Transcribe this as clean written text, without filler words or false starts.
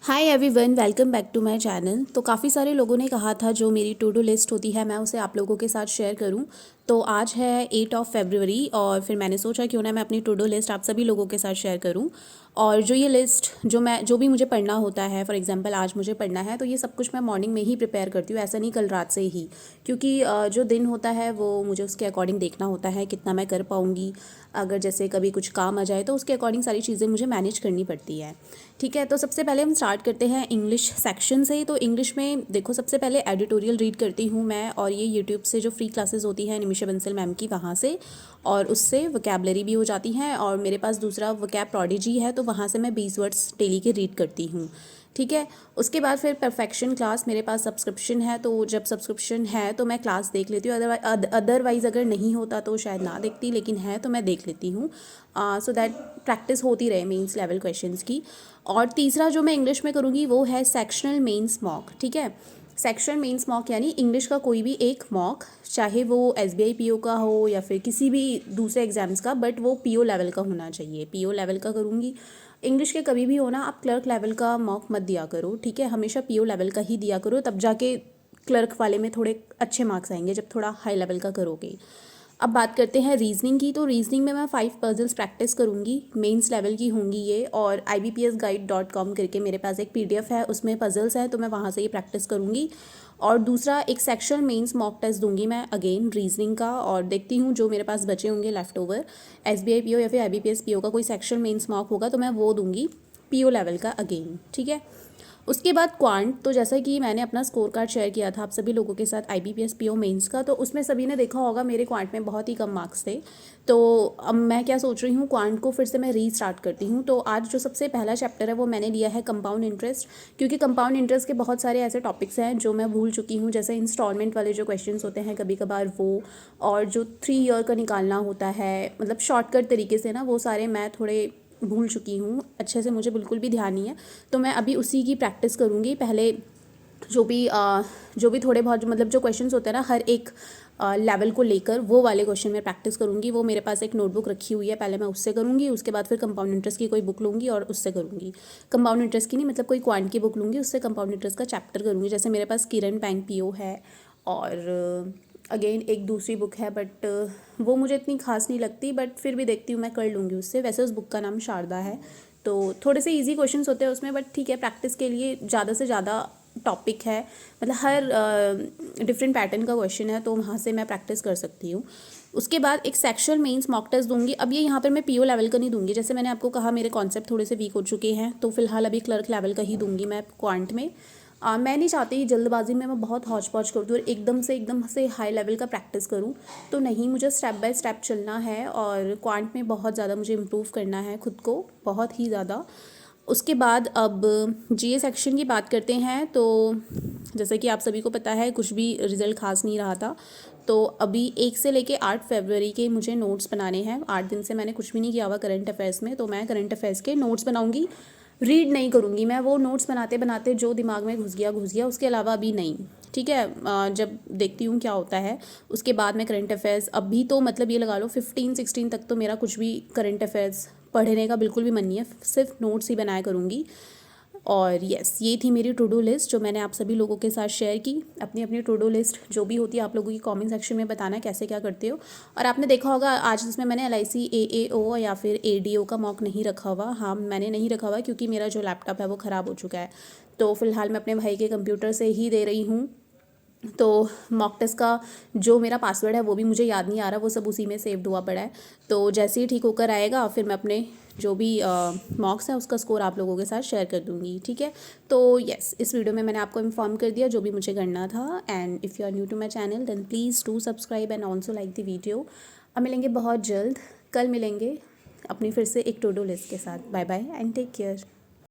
Hi everyone, welcome back to my channel. तो काफ़ी सारे लोगों ने कहा था जो मेरी टू डू लिस्ट होती है मैं उसे आप लोगों के साथ शेयर करूं। तो आज है 8 फरवरी और फिर मैंने सोचा क्यों ना मैं अपनी टू डू लिस्ट आप सभी लोगों के साथ शेयर करूं। और जो ये लिस्ट जो भी मुझे पढ़ना होता है, फॉर एग्जांपल आज मुझे पढ़ना है, तो ये सब कुछ मैं मॉर्निंग में ही प्रिपेयर करती हूँ, ऐसा नहीं कल रात से ही। क्योंकि जो दिन होता है वो मुझे उसके अकॉर्डिंग देखना होता है कितना मैं कर पाऊँगी। अगर जैसे कभी कुछ काम आ जाए तो उसके अकॉर्डिंग सारी चीज़ें मुझे मैनेज करनी पड़ती है। ठीक है, तो सबसे पहले हम स्टार्ट करते हैं इंग्लिश सेक्शन से। तो इंग्लिश में देखो, सबसे पहले एडिटोरियल रीड करती हूँ मैं, और ये यूट्यूब से जो फ्री क्लासेस होती हैं निमिषा बंसल मैम की, वहाँ से। और उससे वोकैबलरी भी हो जाती हैं, और मेरे पास दूसरा वोकैब प्रोडिजी है, तो वहाँ से मैं 20 वर्ड्स डेली के रीड करती हूँ। ठीक है, उसके बाद फिर परफेक्शन क्लास मेरे पास सब्सक्रिप्शन है, तो जब सब्सक्रिप्शन है तो मैं क्लास देख लेती हूँ। अदरवाइज़ अगर नहीं होता तो शायद ना देखती, लेकिन है तो मैं देख लेती हूँ, सो दैट प्रैक्टिस होती रहे मेंस लेवल क्वेश्चंस की। और तीसरा जो मैं इंग्लिश में करूँगी वो है सेक्शनल मेंस मॉक। ठीक है, सेक्शनल मेंस मॉक यानी इंग्लिश का कोई भी एक मॉक, चाहे वो एसबीआई पीओ का हो या फिर किसी भी दूसरे एग्जाम्स का, बट वो पीओ लेवल का होना चाहिए। पीओ लेवल का करूँगी। इंग्लिश के कभी भी हो ना, आप क्लर्क लेवल का मॉक मत दिया करो। ठीक है, हमेशा पीओ लेवल का ही दिया करो, तब जाके क्लर्क वाले में थोड़े अच्छे मार्क्स आएंगे जब थोड़ा हाई लेवल का करोगे। अब बात करते हैं रीजनिंग की। तो रीजनिंग में मैं 5 पजल्स प्रैक्टिस करूँगी, मेंस लेवल की होंगी ये। और ibpsguide.com करके मेरे पास एक पीडीएफ है, उसमें पजल्स हैं, तो मैं वहाँ से ये प्रैक्टिस करूँगी। और दूसरा एक सेक्शनल मेंस मॉक टेस्ट दूंगी मैं अगेन रीजनिंग का, और देखती हूँ जो मेरे पास बचे होंगे लेफ्ट ओवर, एसबीआई पीओ या फिर आईबीपीएस पीओ का कोई सेक्शनल मेंस मॉक होगा तो मैं वो दूंगी पीओ लेवल का अगेन। ठीक है, उसके बाद क्वांट। तो जैसा कि मैंने अपना स्कोर कार्ड शेयर किया था आप सभी लोगों के साथ आईबीपीएस पीओ मेंस का, तो उसमें सभी ने देखा होगा मेरे क्वांट में बहुत ही कम मार्क्स थे। तो अब मैं क्या सोच रही हूँ, क्वांट को फिर से मैं रीस्टार्ट करती हूँ। तो आज जो सबसे पहला चैप्टर है वो मैंने लिया है कंपाउंड इंटरेस्ट, क्योंकि कंपाउंड इंटरेस्ट के बहुत सारे ऐसे टॉपिक्स हैं जो मैं भूल चुकी हूँ, जैसे इंस्टॉलमेंट वाले जो क्वेश्चन होते हैं कभी कभार वो, और जो 3 ईयर का निकालना होता है, मतलब शॉर्टकट तरीके से ना, वो सारे मैं थोड़े भूल चुकी हूँ अच्छे से, मुझे बिल्कुल भी ध्यान नहीं है। तो मैं अभी उसी की प्रैक्टिस करूँगी। पहले जो भी जो भी थोड़े बहुत मतलब जो क्वेश्चंस होते हैं ना हर एक लेवल को लेकर, वो वाले क्वेश्चन में प्रैक्टिस करूँगी। वो मेरे पास एक नोटबुक रखी हुई है, पहले मैं उससे करूँगी, उसके बाद फिर कंपाउंड इंटरेस्ट की कोई बुक लूँगी और उससे करूँगी। कंपाउंड इंटरेस्ट की नहीं, मतलब कोई क्वांट की बुक लूँगी, उससे कंपाउंड इंटरेस्ट का चैप्टर करूँगी। जैसे मेरे पास किरण बैंक पीओ है, और अगेन एक दूसरी बुक है, बट वो मुझे इतनी खास नहीं लगती, बट फिर भी देखती हूँ, मैं कर लूँगी उससे। वैसे उस बुक का नाम शारदा है। तो थोड़े से इजी क्वेश्चंस होते हैं उसमें, बट ठीक है, प्रैक्टिस के लिए ज़्यादा से ज़्यादा टॉपिक है, मतलब हर डिफरेंट पैटर्न का क्वेश्चन है, तो वहाँ से मैं प्रैक्टिस कर सकती हूँ। उसके बाद एक सेक्शनल मेंस मॉक टेस्ट दूंगी। अब ये यहाँ पर मैं पीओ लेवल का नहीं दूंगी, जैसे मैंने आपको कहा मेरे कॉन्सेप्ट थोड़े से वीक हो चुके हैं, तो फिलहाल अभी क्लर्क लेवल का ही दूंगी मैं क्वांट में। मैं नहीं चाहती जल्दबाजी में मैं बहुत हौच पौच कर दूँ और एकदम से हाई लेवल का प्रैक्टिस करूँ, तो नहीं, मुझे स्टेप बाय स्टेप चलना है, और क्वांट में बहुत ज़्यादा मुझे इम्प्रूव करना है खुद को, बहुत ही ज़्यादा। उसके बाद अब जीए सेक्शन की बात करते हैं। तो जैसे कि आप सभी को पता है कुछ भी रिज़ल्ट खास नहीं रहा था, तो अभी 1 से लेके 8 फरवरी के मुझे नोट्स बनाने हैं। 8 दिन से मैंने कुछ भी नहीं किया हुआ करंट अफेयर्स में, तो मैं करंट अफेयर्स के नोट्स बनाऊंगी। रीड नहीं करूँगी मैं, वो नोट्स बनाते बनाते जो दिमाग में घुस गया, उसके अलावा अभी नहीं। ठीक है, जब देखती हूँ क्या होता है उसके बाद मैं करंट अफेयर्स, अभी तो मतलब ये लगा लो 15-16 तक तो मेरा कुछ भी करंट अफेयर्स पढ़ने का बिल्कुल भी मन नहीं है, सिर्फ नोट्स ही बनाया करूँगी। और यस, ये थी मेरी टू डू लिस्ट जो मैंने आप सभी लोगों के साथ शेयर की। अपनी अपनी टू डू लिस्ट जो भी होती है आप लोगों की कमेंट सेक्शन में बताना कैसे क्या करते हो। और आपने देखा होगा आज इसमें मैंने LIC AAO या फिर ADO का मॉक नहीं रखा हुआ। हाँ, मैंने नहीं रखा हुआ क्योंकि मेरा जो लैपटॉप है वो ख़राब हो चुका है, तो फिलहाल मैं अपने भाई के कंप्यूटर से ही दे रही हूँ। तो मॉक टेस्ट का जो मेरा पासवर्ड है वो भी मुझे याद नहीं आ रहा, वो सब उसी में सेव्ड हुआ पड़ा है। तो जैसे ही ठीक होकर आएगा फिर मैं अपने जो भी मॉक्स है उसका स्कोर आप लोगों के साथ शेयर कर दूँगी। ठीक है, तो यस, इस वीडियो में मैंने आपको इन्फॉर्म कर दिया जो भी मुझे करना था। And if you are new to my channel then please do subscribe and also like the video. अब मिलेंगे बहुत जल्द, कल मिलेंगे अपनी फिर से एक टू डू लिस्ट के साथ। Bye bye and take care.